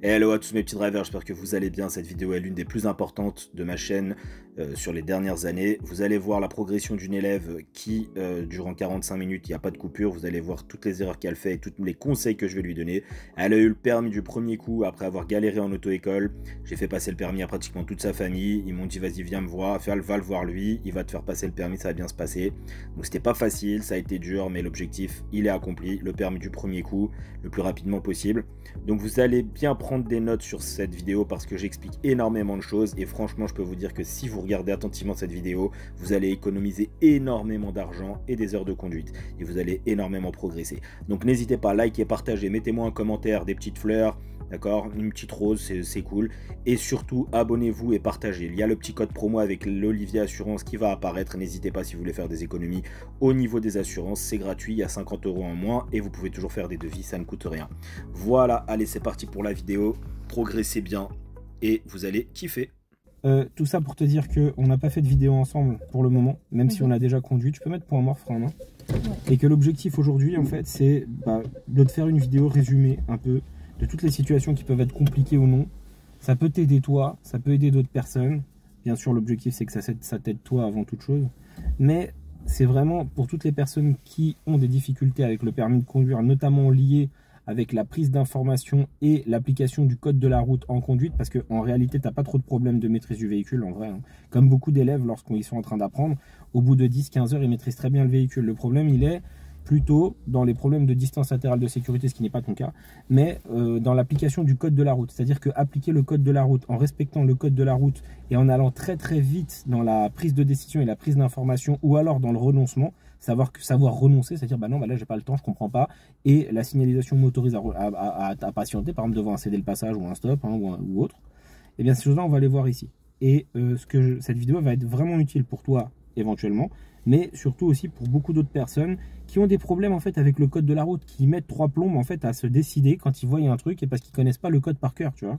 Hello à tous mes petits drivers, j'espère que vous allez bien. Cette vidéo est l'une des plus importantes de ma chaîne sur les dernières années. Vous allez voir la progression d'une élève qui, durant 45 minutes, il n'y a pas de coupure. Vous allez voir toutes les erreurs qu'elle fait et tous les conseils que je vais lui donner. Elle a eu le permis du premier coup après avoir galéré en auto-école. J'ai fait passer le permis à pratiquement toute sa famille. Ils m'ont dit vas-y viens me voir, va le voir lui, il va te faire passer le permis, ça va bien se passer. Donc c'était pas facile, ça a été dur, mais l'objectif il est accompli. Le permis du premier coup, le plus rapidement possible. Donc vous allez bien prendre des notes sur cette vidéo parce que j'explique énormément de choses et franchement je peux vous dire que si vous regardez attentivement cette vidéo, vous allez économiser énormément d'argent et des heures de conduite et vous allez énormément progresser. Donc n'hésitez pas à liker, partager, mettez-moi un commentaire, des petites fleurs, d'accord, une petite rose, c'est cool, et surtout abonnez-vous et partagez. Il y a le petit code promo avec l'Olivier Assurance qui va apparaître, n'hésitez pas si vous voulez faire des économies au niveau des assurances, c'est gratuit, il y a 50 € en moins et vous pouvez toujours faire des devis, ça ne coûte rien. Voilà, allez c'est parti pour la vidéo, progressez bien et vous allez kiffer. Tout ça pour te dire qu'on n'a pas fait de vidéo ensemble pour le moment, même si on a déjà conduit. Tu peux mettre point mort, frein à main. Et que l'objectif aujourd'hui, en fait, c'est de te faire une vidéo résumée un peu de toutes les situations qui peuvent être compliquées ou non. Ça peut t'aider toi, ça peut aider d'autres personnes. Bien sûr, l'objectif, c'est que ça t'aide toi avant toute chose. Mais c'est vraiment pour toutes les personnes qui ont des difficultés avec le permis de conduire, notamment liées avec la prise d'informations et l'application du code de la route en conduite, parce qu'en réalité, tu n'as pas trop de problèmes de maîtrise du véhicule, en vrai. Hein. Comme beaucoup d'élèves, lorsqu'ils sont en train d'apprendre, au bout de 10-15 heures, ils maîtrisent très bien le véhicule. Le problème, il est plutôt dans les problèmes de distance latérale de sécurité, ce qui n'est pas ton cas, mais dans l'application du code de la route. C'est-à-dire qu'appliquer le code de la route en respectant le code de la route et en allant très très vite dans la prise de décision et la prise d'information, ou alors dans le renoncement, savoir renoncer, c'est-à-dire bah non, bah là j'ai pas le temps, je comprends pas, et la signalisation m'autorise à patienter, par exemple devant un céder le passage ou un stop hein, ou autre, et bien ces choses-là on va les voir ici. Et cette vidéo va être vraiment utile pour toi éventuellement, mais surtout aussi pour beaucoup d'autres personnes qui ont des problèmes en fait avec le code de la route, qui mettent 3 plombes en fait à se décider quand ils voient un truc et parce qu'ils connaissent pas le code par cœur, tu vois.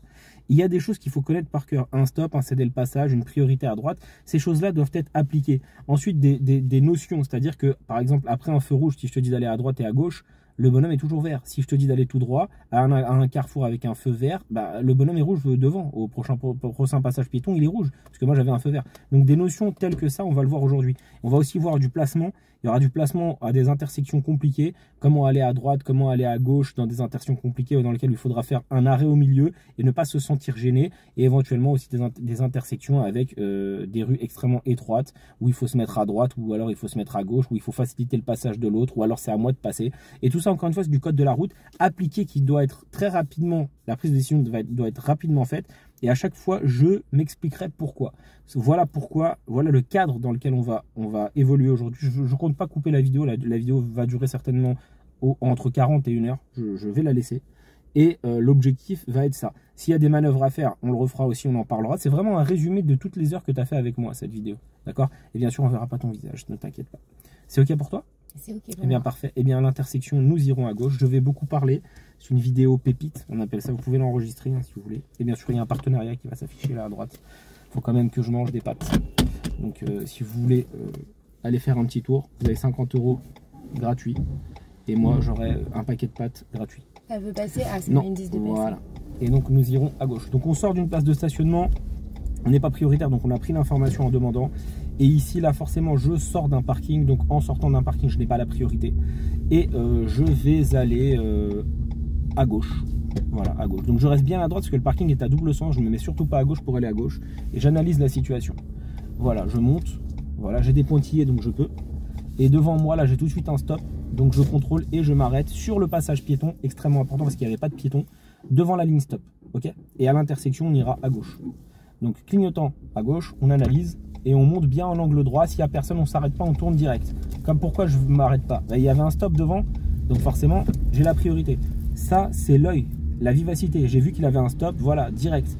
Il y a des choses qu'il faut connaître par cœur, un stop, un céder le passage, une priorité à droite, ces choses-là doivent être appliquées. Ensuite des notions, c'est-à-dire que par exemple après un feu rouge, si je te dis d'aller à droite et à gauche, le bonhomme est toujours vert. Si je te dis d'aller tout droit à un carrefour avec un feu vert, bah, le bonhomme est rouge devant. Au prochain passage piéton, il est rouge. Parce que moi, j'avais un feu vert. Donc, des notions telles que ça, on va le voir aujourd'hui. On va aussi voir du placement. Il y aura du placement à des intersections compliquées. Comment aller à droite, comment aller à gauche dans des intersections compliquées dans lesquelles il faudra faire un arrêt au milieu et ne pas se sentir gêné. Et éventuellement aussi des intersections avec des rues extrêmement étroites où il faut se mettre à droite ou alors il faut se mettre à gauche, où il faut faciliter le passage de l'autre ou alors c'est à moi de passer. Et tout ça, encore une fois, c'est du code de la route appliqué qui doit être très rapidement, la prise de décision doit être rapidement faite. Et à chaque fois, je m'expliquerai pourquoi. Voilà pourquoi, voilà le cadre dans lequel on va évoluer aujourd'hui. Je ne compte pas couper la vidéo. La vidéo va durer certainement entre 40 et 1 heure. Je vais la laisser. Et l'objectif va être ça. S'il y a des manœuvres à faire, on le refera aussi, on en parlera. C'est vraiment un résumé de toutes les heures que tu as fait avec moi, cette vidéo. D'accord? Et bien sûr, on ne verra pas ton visage, ne t'inquiète pas. C'est OK pour toi? C'est OK pour moi. Eh bien, parfait. Eh bien, à l'intersection, nous irons à gauche. Je vais beaucoup parler. C'est une vidéo pépite, on appelle ça. Vous pouvez l'enregistrer hein, si vous voulez. Et bien sûr, il y a un partenariat qui va s'afficher là à droite. Il faut quand même que je mange des pâtes. Donc, si vous voulez aller faire un petit tour, vous avez 50 € gratuits. Et moi, j'aurai un paquet de pâtes gratuit. Elle veut passer à son non, indice de passer. Voilà. Et donc, nous irons à gauche. Donc, on sort d'une place de stationnement. On n'est pas prioritaire, donc on a pris l'information en demandant. Et ici, là, forcément, je sors d'un parking. Donc, en sortant d'un parking, je n'ai pas la priorité. Et je vais aller à gauche. Voilà, à gauche. Donc, je reste bien à droite parce que le parking est à double sens. Je ne me mets surtout pas à gauche pour aller à gauche. Et j'analyse la situation. Voilà, je monte. Voilà, j'ai des pointillés, donc je peux. Et devant moi, là, j'ai tout de suite un stop. Donc, je contrôle et je m'arrête sur le passage piéton. Extrêmement important parce qu'il n'y avait pas de piéton. Devant la ligne stop. OK? Et à l'intersection, on ira à gauche. Donc, clignotant à gauche, on analyse. Et on monte bien en angle droit. S'il n'y a personne, on ne s'arrête pas, on tourne direct. Comme pourquoi je ne m'arrête pas? Il y avait un stop devant, donc forcément, j'ai la priorité. Ça, c'est l'œil, la vivacité. J'ai vu qu'il avait un stop, voilà, direct.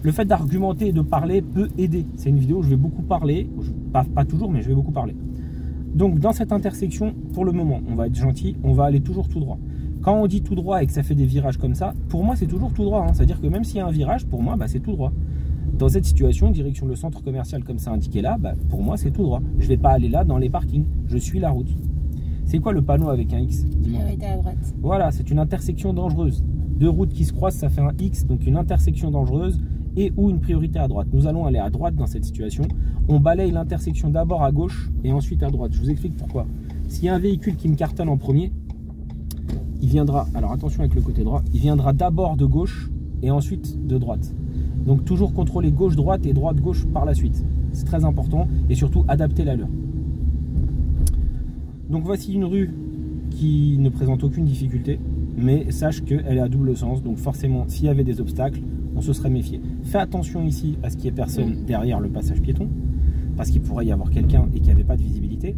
Le fait d'argumenter et de parler peut aider. C'est une vidéo où je vais beaucoup parler. Pas toujours, mais je vais beaucoup parler. Donc, dans cette intersection, pour le moment, on va être gentil, on va aller toujours tout droit. Quand on dit tout droit et que ça fait des virages comme ça, pour moi, c'est toujours tout droit. Hein. C'est-à-dire que même s'il y a un virage, pour moi, c'est tout droit. Dans cette situation, direction le centre commercial comme c'est indiqué là, pour moi c'est tout droit. Je ne vais pas aller là dans les parkings, je suis la route. C'est quoi le panneau avec un X? Priorité à droite. Voilà, c'est une intersection dangereuse. Deux routes qui se croisent, ça fait un X, donc une intersection dangereuse et ou une priorité à droite. Nous allons aller à droite dans cette situation. On balaye l'intersection d'abord à gauche et ensuite à droite. Je vous explique pourquoi. S'il y a un véhicule qui me cartonne en premier, il viendra, alors attention avec le côté droit, il viendra d'abord de gauche et ensuite de droite. Donc toujours contrôler gauche-droite et droite-gauche par la suite. C'est très important et surtout adapter l'allure. Donc voici une rue qui ne présente aucune difficulté, mais sache qu'elle est à double sens, donc forcément s'il y avait des obstacles, on se serait méfié. Fais attention ici à ce qu'il n'y ait personne derrière le passage piéton, parce qu'il pourrait y avoir quelqu'un et qu'il n'y avait pas de visibilité.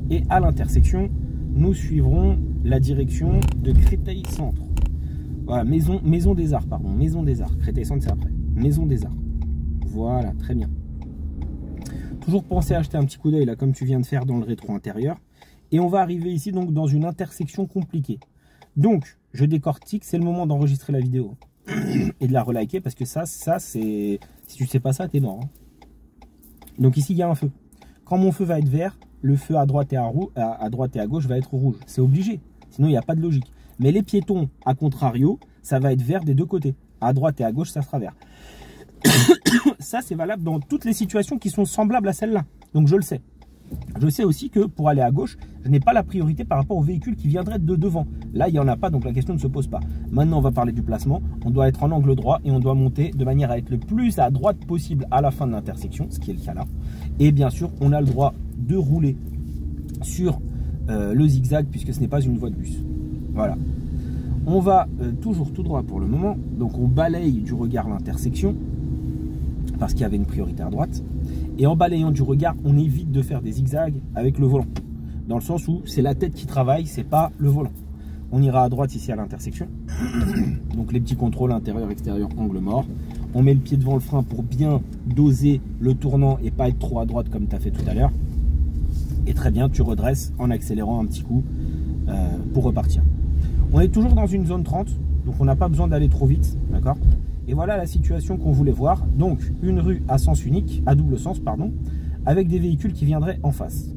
Et à l'intersection, nous suivrons la direction de Créteil Centre. Voilà, Maison des Arts, pardon, Maison des Arts. Créteil Centre, c'est après. Maison des Arts. Voilà, très bien. Toujours penser à jeter un petit coup d'œil là, comme tu viens de faire dans le rétro intérieur. Et on va arriver ici donc dans une intersection compliquée. Donc, je décortique, c'est le moment d'enregistrer la vidéo et de la reliker parce que ça c'est... Si tu sais pas ça, t'es mort. Hein. Donc ici, il y a un feu. Quand mon feu va être vert, le feu à droite et à droite et à gauche va être rouge. C'est obligé, sinon il n'y a pas de logique. Mais les piétons, à contrario, ça va être vert des deux côtés. À droite et à gauche, ça sera vert. Ça, c'est valable dans toutes les situations qui sont semblables à celle-là. Donc je le sais. Je sais aussi que pour aller à gauche, je n'ai pas la priorité par rapport aux véhicules qui viendraient de devant. Là, il n'y en a pas, donc la question ne se pose pas. Maintenant, on va parler du placement. On doit être en angle droit et on doit monter de manière à être le plus à droite possible à la fin de l'intersection, ce qui est le cas là. Et bien sûr, on a le droit de rouler sur le zigzag puisque ce n'est pas une voie de bus. Voilà. On va toujours tout droit pour le moment. Donc, on balaye du regard l'intersection parce qu'il y avait une priorité à droite. Et en balayant du regard, on évite de faire des zigzags avec le volant. Dans le sens où c'est la tête qui travaille, c'est pas le volant. On ira à droite ici à l'intersection. Donc les petits contrôles intérieur, extérieur, angle mort. On met le pied devant le frein pour bien doser le tournant et pas être trop à droite comme tu as fait tout à l'heure. Et très bien, tu redresses en accélérant un petit coup pour repartir. On est toujours dans une zone 30, donc on n'a pas besoin d'aller trop vite, d'accord ? Et voilà la situation qu'on voulait voir. Donc, une rue à sens unique, à double sens, pardon, avec des véhicules qui viendraient en face.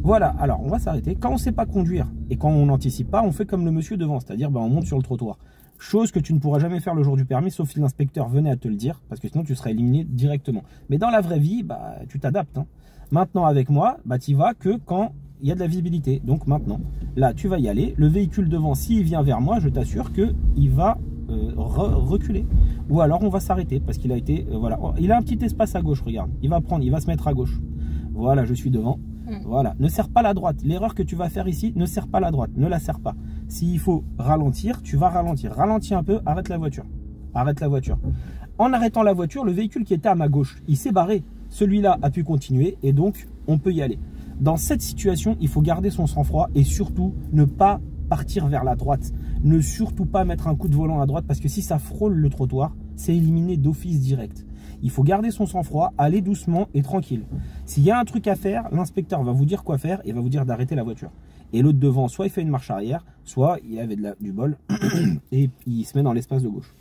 Voilà, alors on va s'arrêter. Quand on ne sait pas conduire et quand on n'anticipe pas, on fait comme le monsieur devant, c'est-à-dire on monte sur le trottoir. Chose que tu ne pourras jamais faire le jour du permis, sauf si l'inspecteur venait à te le dire, parce que sinon tu serais éliminé directement. Mais dans la vraie vie, tu t'adaptes. Hein. Maintenant, avec moi, tu y vas que quand il y a de la visibilité. Donc maintenant, là, tu vas y aller. Le véhicule devant, s'il vient vers moi, je t'assure qu'il va reculer. Ou alors on va s'arrêter parce qu'il a été voilà, il a un petit espace à gauche, regarde, il va se mettre à gauche. Voilà, je suis devant. Voilà, ne serre pas la droite. L'erreur que tu vas faire ici, ne serre pas la droite, ne la serre pas. S'il faut ralentir, tu vas ralentir. Ralentis un peu, arrête la voiture. Arrête la voiture. En arrêtant la voiture, le véhicule qui était à ma gauche, il s'est barré. Celui-là a pu continuer et donc on peut y aller. Dans cette situation, il faut garder son sang-froid et surtout ne pas partir vers la droite. Ne surtout pas mettre un coup de volant à droite parce que si ça frôle le trottoir, c'est éliminé d'office direct. Il faut garder son sang-froid, aller doucement et tranquille. S'il y a un truc à faire, l'inspecteur va vous dire quoi faire et va vous dire d'arrêter la voiture. Et l'autre devant, soit il fait une marche arrière, soit il avait du bol et il se met dans l'espace de gauche.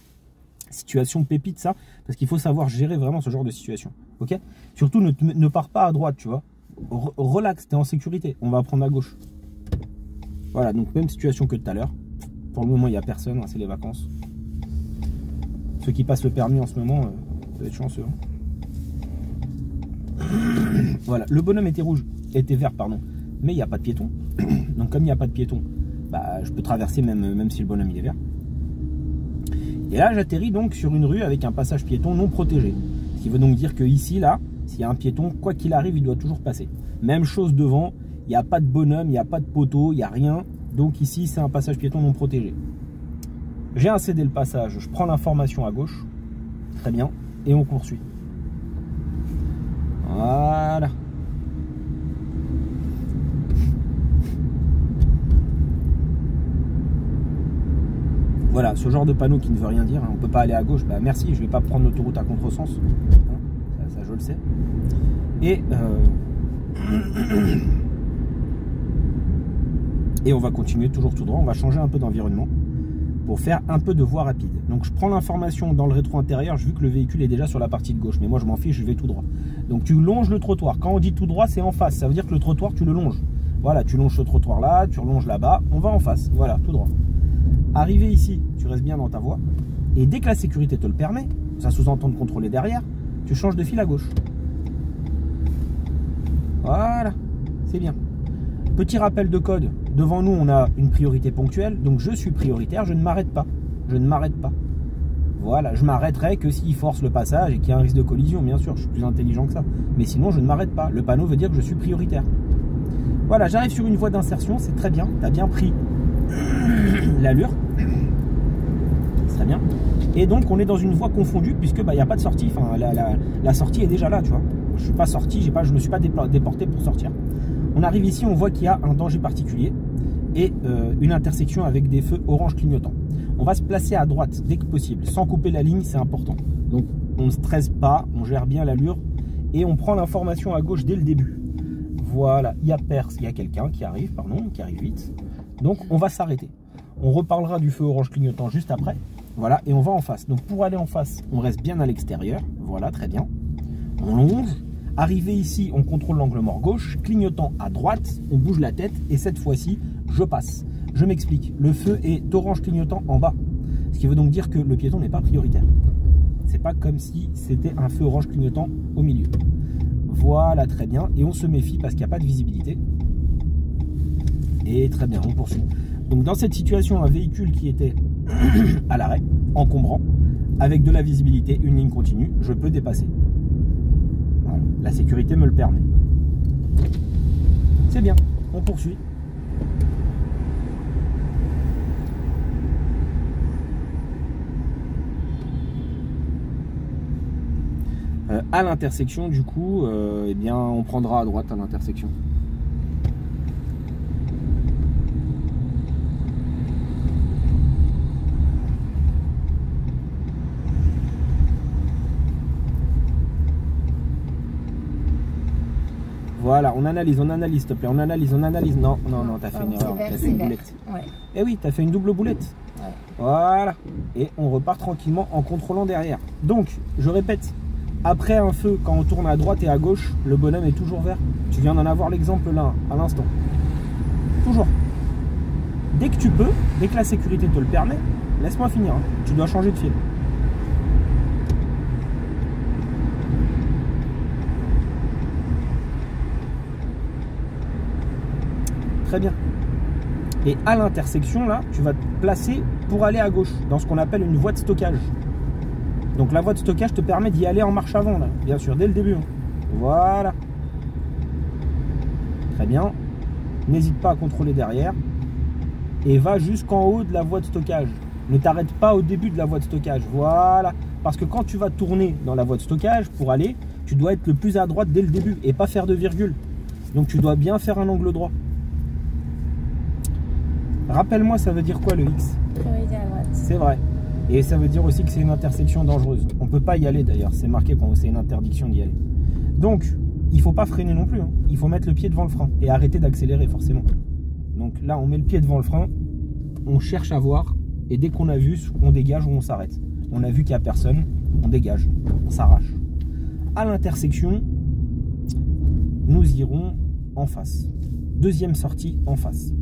Situation pépite ça, parce qu'il faut savoir gérer vraiment ce genre de situation. Ok ? Surtout ne pars pas à droite, tu vois. Relax, t'es en sécurité, on va prendre à gauche. Voilà, donc même situation que tout à l'heure. Pour le moment, il n'y a personne, hein, c'est les vacances. Ceux qui passent le permis en ce moment, vous êtes chanceux. Hein. Voilà, le bonhomme était vert, pardon, mais il n'y a pas de piéton. Donc comme il n'y a pas de piéton, je peux traverser même si le bonhomme il est vert. Et là, j'atterris donc sur une rue avec un passage piéton non protégé. Ce qui veut donc dire que ici, là, s'il y a un piéton, quoi qu'il arrive, il doit toujours passer. Même chose devant, il n'y a pas de bonhomme, il n'y a pas de poteau, il n'y a rien. Donc ici, c'est un passage piéton non protégé. J'ai incédé le passage, je prends l'information à gauche. Très bien. Et on poursuit. Voilà. Voilà, ce genre de panneau qui ne veut rien dire. Hein. On ne peut pas aller à gauche. Merci, je ne vais pas prendre l'autoroute à contresens. Hein, ça, je le sais. Et on va continuer toujours tout droit. On va changer un peu d'environnement pour faire un peu de voie rapide. Donc je prends l'information dans le rétro intérieur, vu que le véhicule est déjà sur la partie de gauche. Mais moi je m'en fiche, je vais tout droit. Donc tu longes le trottoir. Quand on dit tout droit, c'est en face. Ça veut dire que le trottoir, tu le longes. Voilà, tu longes ce trottoir là, tu relonges là-bas. On va en face. Voilà, tout droit. Arrivé ici, tu restes bien dans ta voie. Et dès que la sécurité te le permet, ça sous-entend de contrôler derrière, tu changes de fil à gauche. Voilà, c'est bien. Petit rappel de code, devant nous on a une priorité ponctuelle, donc je suis prioritaire, je ne m'arrête pas. Je ne m'arrête pas. Voilà, je m'arrêterai que s'il force le passage et qu'il y a un risque de collision, bien sûr, je suis plus intelligent que ça. Mais sinon, je ne m'arrête pas. Le panneau veut dire que je suis prioritaire. Voilà, j'arrive sur une voie d'insertion, c'est très bien. Tu as bien pris l'allure. C'est très bien. Et donc, on est dans une voie confondue puisque il n'y a pas de sortie. Enfin, la sortie est déjà là, tu vois. Je ne suis pas sorti, je ne me suis pas déporté pour sortir. On arrive ici, on voit qu'il y a un danger particulier et une intersection avec des feux orange clignotants. On va se placer à droite dès que possible, sans couper la ligne, c'est important. Donc on ne stresse pas, on gère bien l'allure et on prend l'information à gauche dès le début. Voilà, il y a quelqu'un qui arrive, qui arrive vite. Donc on va s'arrêter. On reparlera du feu orange clignotant juste après. Voilà, et on va en face. Donc pour aller en face, on reste bien à l'extérieur. Voilà, très bien. On longe. Arrivé ici, on contrôle l'angle mort gauche. Clignotant à droite, on bouge la tête et cette fois-ci, je passe. Je m'explique, le feu est orange clignotant en bas, ce qui veut donc dire que le piéton n'est pas prioritaire. C'est pas comme si c'était un feu orange clignotant au milieu. Voilà, très bien, et on se méfie parce qu'il n'y a pas de visibilité. Et très bien, on poursuit. Donc dans cette situation, un véhicule qui était à l'arrêt, encombrant, avec de la visibilité, une ligne continue, je peux dépasser. Voilà, la sécurité me le permet. C'est bien, on poursuit. À l'intersection, du coup, eh bien, on prendra à droite à l'intersection. Voilà, on analyse, s'il te plaît, on analyse. Non, t'as fait une erreur, t'as fait une boulette. Ouais. Eh oui, t'as fait une double boulette. Ouais. Voilà. Et on repart tranquillement en contrôlant derrière. Donc, je répète. Après un feu, quand on tourne à droite et à gauche, le bonhomme est toujours vert. Tu viens d'en avoir l'exemple là, à l'instant. Toujours. Dès que tu peux, dès que la sécurité te le permet, laisse-moi finir. Hein. Tu dois changer de fil. Très bien. Et à l'intersection, là, tu vas te placer pour aller à gauche, dans ce qu'on appelle une voie de stockage. Donc la voie de stockage te permet d'y aller en marche avant, là, bien sûr, dès le début. Voilà. Très bien. N'hésite pas à contrôler derrière. Et va jusqu'en haut de la voie de stockage. Ne t'arrête pas au début de la voie de stockage. Voilà. Parce que quand tu vas tourner dans la voie de stockage pour aller, tu dois être le plus à droite dès le début et pas faire de virgule. Donc tu dois bien faire un angle droit. Rappelle-moi, ça veut dire quoi le X? Priorité à droite. C'est vrai. Et ça veut dire aussi que c'est une intersection dangereuse. On ne peut pas y aller d'ailleurs, c'est marqué quand c'est une interdiction d'y aller. Donc, il ne faut pas freiner non plus. Hein. Il faut mettre le pied devant le frein et arrêter d'accélérer forcément. Donc là, on met le pied devant le frein, on cherche à voir et dès qu'on a vu, on dégage ou on s'arrête. On a vu qu'il n'y a personne, on dégage, on s'arrache. À l'intersection, nous irons en face. Deuxième sortie en face.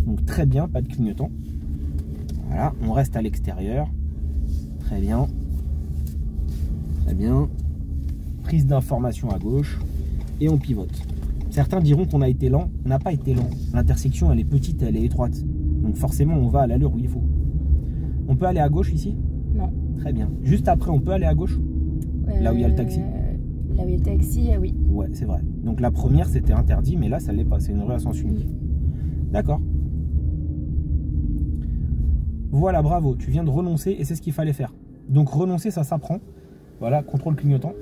Donc très bien, pas de clignotant. Voilà, on reste à l'extérieur. Très bien. Très bien. Prise d'information à gauche. Et on pivote. Certains diront qu'on a été lent. On n'a pas été lent. L'intersection, elle est petite, elle est étroite. Donc forcément, on va à l'allure où il faut. On peut aller à gauche ici? Non. Très bien. Juste après, on peut aller à gauche? Là où il y a le taxi? Là où il y a le taxi, oui. Ouais, c'est vrai. Donc la première, c'était interdit, mais là, ça ne l'est pas. C'est une rue à sens unique. D'accord. Voilà, bravo, tu viens de renoncer et c'est ce qu'il fallait faire. Donc renoncer, ça s'apprend. Voilà, contrôle clignotant.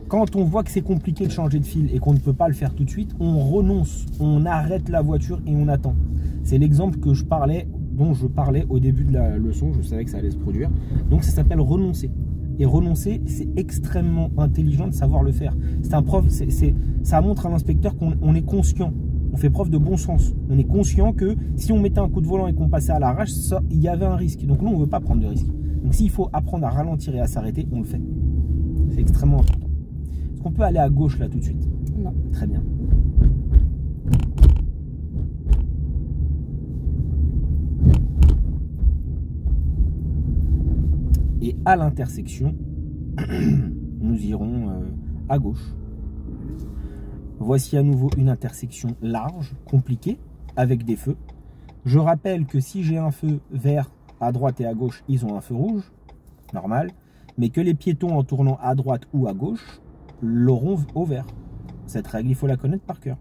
Quand on voit que c'est compliqué de changer de fil et qu'on ne peut pas le faire tout de suite, on renonce, on arrête la voiture et on attend. C'est l'exemple dont je parlais au début de la leçon, je savais que ça allait se produire. Donc ça s'appelle renoncer. Et renoncer, c'est extrêmement intelligent de savoir le faire. Ça montre à l'inspecteur qu'on est conscient. On fait preuve de bon sens. On est conscient que si on mettait un coup de volant et qu'on passait à l'arrache, il y avait un risque. Donc nous, on ne veut pas prendre de risque. Donc s'il faut apprendre à ralentir et à s'arrêter, on le fait. C'est extrêmement important. Est-ce qu'on peut aller à gauche là tout de suite? Non. Très bien. Et à l'intersection, nous irons à gauche. Voici à nouveau une intersection large, compliquée, avec des feux. Je rappelle que si j'ai un feu vert à droite et à gauche, ils ont un feu rouge, normal. Mais que les piétons en tournant à droite ou à gauche l'auront au vert. Cette règle, il faut la connaître par cœur.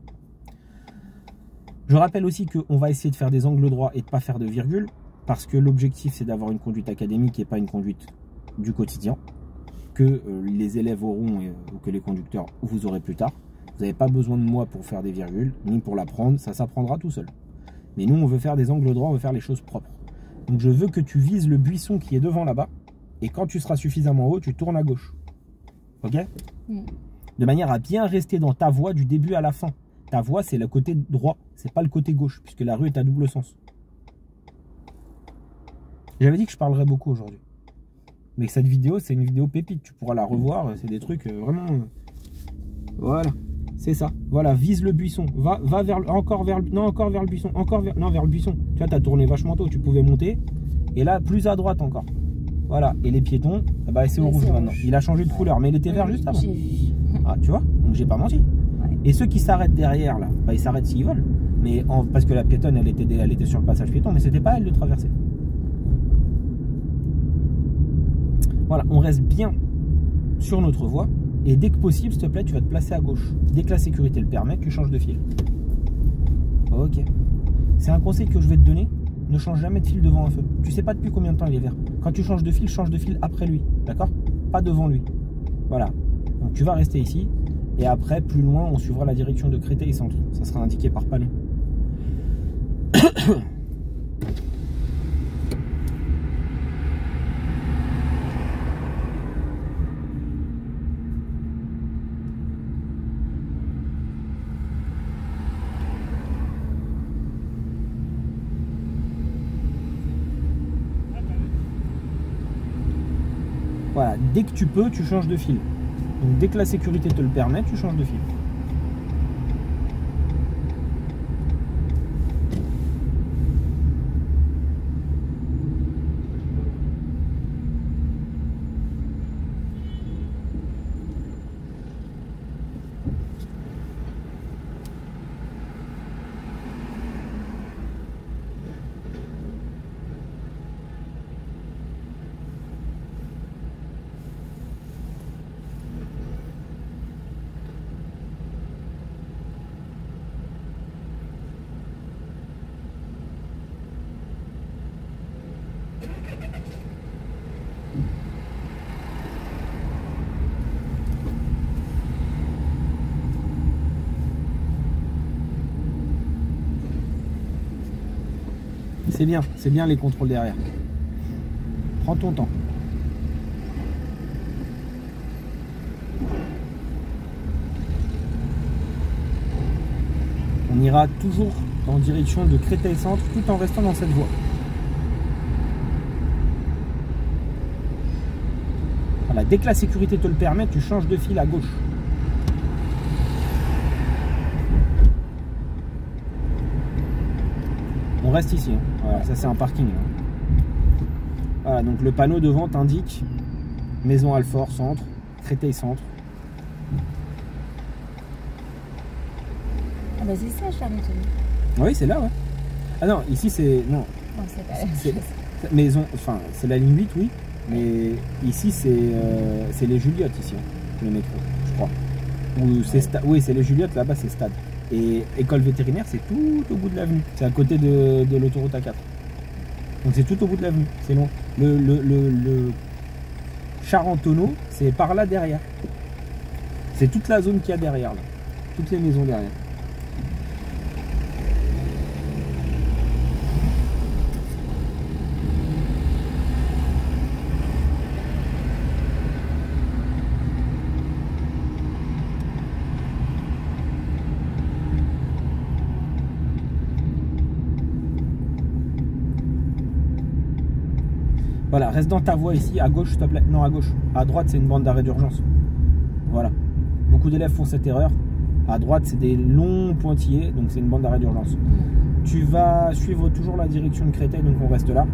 Je rappelle aussi qu'on va essayer de faire des angles droits et de ne pas faire de virgule, parce que l'objectif c'est d'avoir une conduite académique et pas une conduite du quotidien, que les élèves auront ou que les conducteurs vous aurez plus tard. Vous n'avez pas besoin de moi pour faire des virgules, ni pour l'apprendre, ça s'apprendra tout seul. Mais nous, on veut faire des angles droits, on veut faire les choses propres. Donc je veux que tu vises le buisson qui est devant là-bas, et quand tu seras suffisamment haut, tu tournes à gauche. Ok? De manière à bien rester dans ta voie du début à la fin. Ta voie, c'est le côté droit, c'est pas le côté gauche, puisque la rue est à double sens. J'avais dit que je parlerais beaucoup aujourd'hui. Mais cette vidéo, c'est une vidéo pépite. Tu pourras la revoir, c'est des trucs vraiment... Voilà, c'est ça. Voilà, vise le buisson. Va vers encore vers le... Non, encore vers le buisson. Non, vers le buisson. Tu vois, tu as tourné vachement tôt, tu pouvais monter. Et là, plus à droite encore. Voilà, et les piétons, bah, c'est au rouge maintenant. Il a changé de couleur, mais il était vert juste avant. Ah, tu vois, donc j'ai pas menti. Ouais. Et ceux qui s'arrêtent derrière, là, bah, ils s'arrêtent s'ils veulent. Mais parce que la piétonne, elle était sur le passage piéton, mais c'était pas elle de traverser. Voilà, on reste bien sur notre voie. Et dès que possible, s'il te plaît, tu vas te placer à gauche. Dès que la sécurité le permet, tu changes de fil. Ok. C'est un conseil que je vais te donner. Ne change jamais de fil devant un feu. Tu sais pas depuis combien de temps il est vert. Quand tu change de fil après lui. D'accord? Pas devant lui. Voilà. Donc tu vas rester ici. Et après, plus loin, on suivra la direction de Créteil Centre. Ça sera indiqué par panneau. Voilà, dès que tu peux, tu changes de fil. Donc dès que la sécurité te le permet, tu changes de fil. C'est bien les contrôles derrière. Prends ton temps. On ira toujours en direction de Créteil Centre tout en restant dans cette voie. Voilà, dès que la sécurité te le permet, tu changes de fil à gauche. On reste ici, hein. Voilà, ça c'est un parking. Hein. Voilà, donc le panneau devant t'indique Maison Alfort Centre, Créteil Centre. Ah bah c'est ça, je l'ai retenu. Oui, c'est là, ouais. Ah non, ici c'est... Non, c'est pas la maison, enfin, c'est la ligne 8, oui. Mais ici c'est les Juliottes, ici, hein, le métro, je crois. Ou oui, c'est les Juliottes, là-bas c'est Stade. Et école vétérinaire, c'est tout au bout de l'avenue. C'est à côté de l'autoroute A4. Donc c'est tout au bout de l'avenue. C'est long. Le Charentonneau, c'est par là derrière. C'est toute la zone qu'il y a derrière, là. Toutes les maisons derrière. Voilà, reste dans ta voie ici, à gauche s'il te plaît. Non, à gauche. À droite, c'est une bande d'arrêt d'urgence. Voilà. Beaucoup d'élèves font cette erreur. À droite, c'est des longs pointillés, donc c'est une bande d'arrêt d'urgence. Tu vas suivre toujours la direction de Créteil, donc on reste là.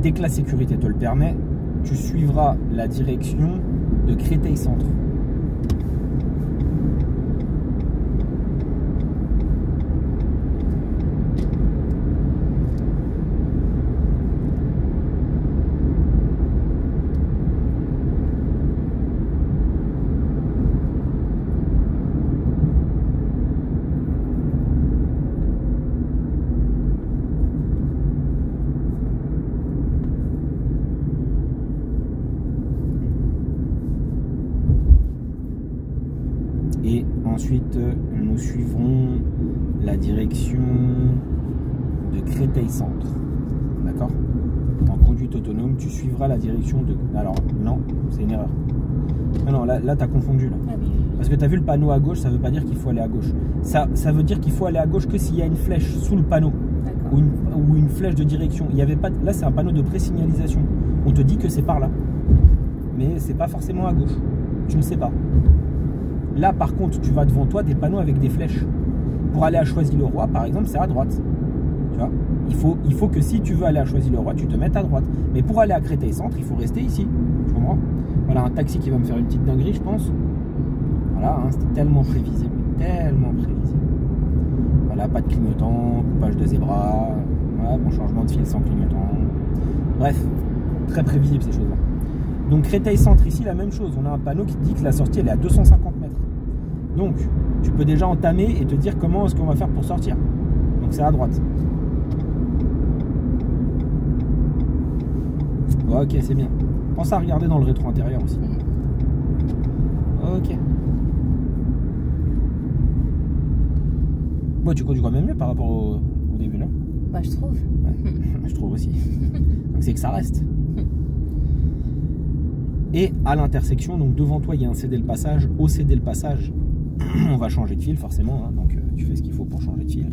dès que la sécurité te le permet, tu suivras la direction de Créteil Centre. Et ensuite, nous suivrons la direction de Créteil Centre. D'accord? En conduite autonome, tu suivras la direction de... Alors, non, c'est une erreur. Ah non, là tu as confondu. Là. Ah oui. Parce que tu as vu le panneau à gauche, ça veut pas dire qu'il faut aller à gauche. Ça veut dire qu'il faut aller à gauche que s'il y a une flèche sous le panneau. Ou une flèche de direction. Il y avait pas... Là, c'est un panneau de présignalisation. On te dit que c'est par là. Mais c'est pas forcément à gauche. Tu ne sais pas. Là, par contre, tu vas devant toi des panneaux avec des flèches. Pour aller à Choisy-le-Roi, par exemple, c'est à droite. Tu vois, il faut que si tu veux aller à Choisy-le-Roi, tu te mettes à droite. Mais pour aller à Créteil Centre, il faut rester ici. Tu comprends? Voilà, un taxi qui va me faire une petite dinguerie, je pense. Voilà, hein, c'était tellement prévisible. Tellement prévisible. Voilà, pas de clignotant, coupage de zébra. Voilà, bon, changement de fil sans clignotant. Bref, très prévisible ces choses-là. Donc Créteil Centre, ici, la même chose. On a un panneau qui dit que la sortie, elle est à 250 mètres. Donc, tu peux déjà entamer et te dire comment est-ce qu'on va faire pour sortir. Donc, c'est à droite. Ok, c'est bien. Pense à regarder dans le rétro intérieur aussi. Ok. Bon, tu conduis quand même mieux par rapport au début, non? Bah, je trouve. Ouais, je trouve aussi. Donc, c'est que ça reste. Et à l'intersection, donc devant toi, il y a un céder le passage. Au céder le passage, on va changer de fil forcément. Hein, donc tu fais ce qu'il faut pour changer de fil.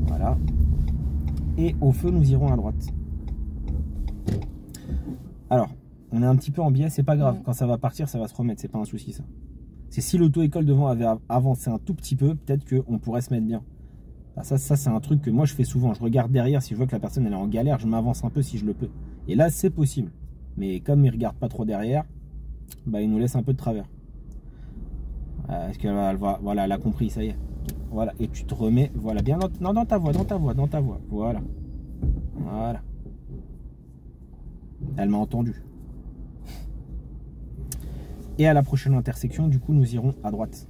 Voilà. Et au feu, nous irons à droite. Alors, on est un petit peu en biais, c'est pas grave. Quand ça va partir, ça va se remettre. C'est pas un souci, ça. C'est si l'auto-école devant avait avancé un tout petit peu, peut-être qu'on pourrait se mettre bien. Ça c'est un truc que moi je fais souvent. Je regarde derrière, si je vois que la personne elle est en galère, je m'avance un peu si je le peux. Et là, c'est possible. Mais comme il ne regarde pas trop derrière, bah, il nous laisse un peu de travers. Est-ce qu'elle va, voilà, elle a compris, ça y est. Voilà, et tu te remets, voilà, bien dans ta voie, voilà. Voilà. Elle m'a entendu. Et à la prochaine intersection, du coup, nous irons à droite.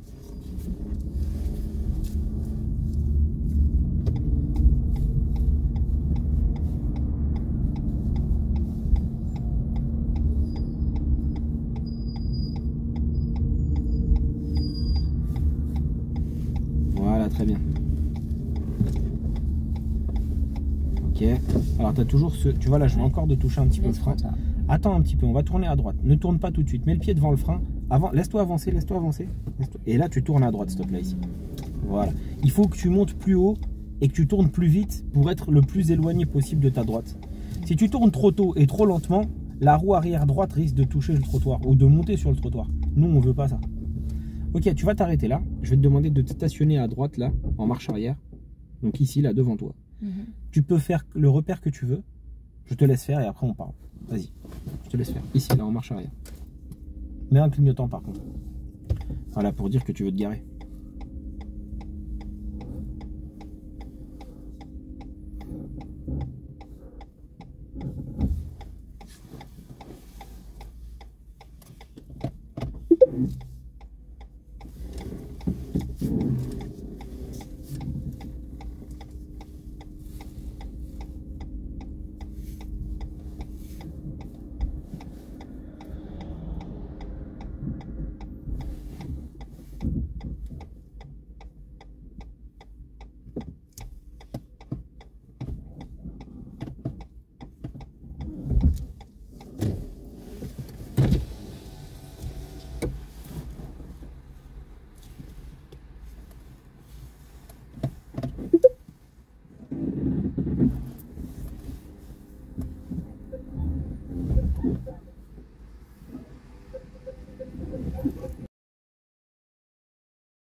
Voilà, très bien. Ok. Alors, tu as toujours ce... Tu vois, là, je vais encore de toucher un petit peu le frein. Attends un petit peu, on va tourner à droite. Ne tourne pas tout de suite. Mets le pied devant le frein. Avant, laisse-toi avancer, laisse-toi avancer. Et là, tu tournes à droite, stop, là, ici. Voilà. Il faut que tu montes plus haut et que tu tournes plus vite pour être le plus éloigné possible de ta droite. Si tu tournes trop tôt et trop lentement, la roue arrière droite risque de toucher le trottoir ou de monter sur le trottoir. Nous, on veut pas ça. Ok, tu vas t'arrêter là. Je vais te demander de te stationner à droite, là, en marche arrière. Donc ici, là, devant toi. Tu peux faire le repère que tu veux. Je te laisse faire et après on parle. Vas-y, je te laisse faire. Ici, là, en marche arrière. Mets un clignotant par contre. Voilà, pour dire que tu veux te garer.